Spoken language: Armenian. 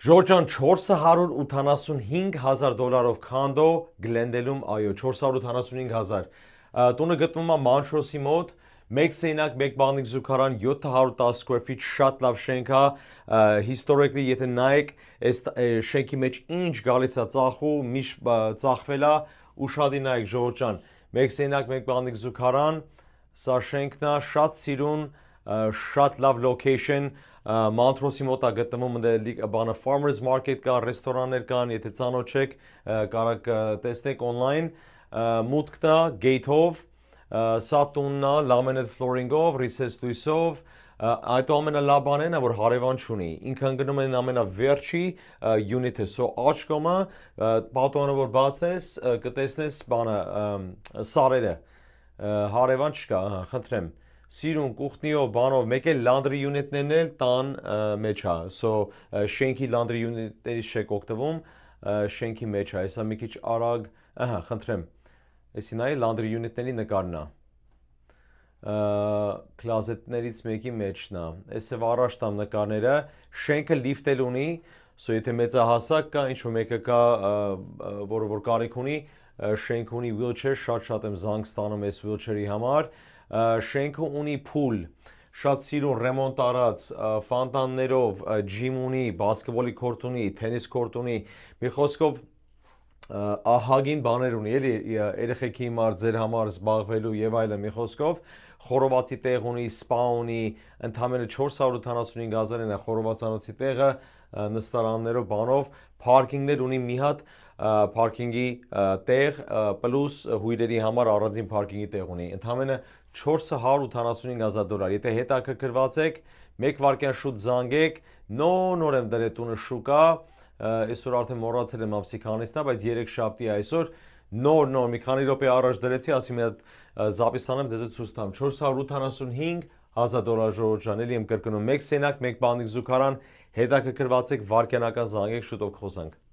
Ժորժան 485,000 դոլարով քանդո Գլենդելում, այո, 485,000։ Տունը գտնվում է Մանչրոսի մոտ, մեկ սենյակ, մեկ բանիկ զուգարան, 710 square feet, շատ լավ շենք է, historically եթե նայեք, այս շենքի մեջ ինչ գալիս է ծախու, միշտ ծախվել է, ուշադի նայեք Ժորժան, մեկ սենյակ, մեկ բանիկ զուգարան, սա շենքն է, շատ սիրուն, շատ լավ location, Մանտրոսի մոտ է գտնվում բանը farmers market կա, ռեստորաններ կան, եթե ծանոթ չեք, կարող տեսնեք online, մուտքն է gate-ով, սա տունն է laminate flooring-ով, recessed լույսով, այդ ամենալավ բանն է, որ հարևան չունի, ինքը ընկնում են ամենավերջի unit-ը, so աջ կողմը պատուհանը որ բացնես, կտեսնես բանը սարերը, հարևան չկա, խնդրեմ, սիրուն կուխտնիով, բանով, մեկ էլ laundry unit-ներն էլ տան մեջ է, so շենքի laundry unit-ներից չեք օգտվում, շենքի մեջ է, հեսա մի քիչ արագ, խնդրեմ, եսի նայ laundry unit-ների նկարն է, closet-ներից մեկի մեջն է, եսև առաջ տամ նկարները, շենքը lift էլ ունի, so եթե մեծահասակ կա, ինչ-որ մեկը կա, որ կարիք ունի, շենքը ունի wheelchair, շատ եմ զանգ ստանում այս wheelchair-ի համար, շենքը ունի փուլ, շատ սիրուն ռեմոնտ արած, ֆանտաններով, ջիմ ունի, բասկետբոլի կորտ ունի, թենիս կորտ ունի, մի խոսքով ահագին բաներ ունի, էլի երեխեքի համար, ձեր համար զբաղվելու եւ այլն, մի խոսքով խորովածի տեղ ունի, սպա ունի, ընդամենը 485,000-ն է խորովածանոցի տեղը, նստարաններով, բանով, parking-ներ ունի մի հատ parking-ի տեղ, պլյուս հյուրերի համար առանձին parking-ի տեղ ունի, ընդամենը 485,000 դոլար, եթե հետաքրքրված եք, մեկ վարկյան շուտ զանգեք, նոր եմ դրել տունը շուկա, այսօր արդեն մոռացել եմ ամսի քանիսն է, բայց 3 շաբթի այսօր, նոր, մի քանի րոպե առաջ դրեցի, ասի մի հատ զապիսանեմ ձեզ ցույց տամ, 485,000 դոլար Ժորժան, էլի եմ կրկնում, մեկ սենյակ, մեկ բանիկ զուգարան, հետաքրքրված եք վարկյանական զանգեք, շուտով կխոսանք։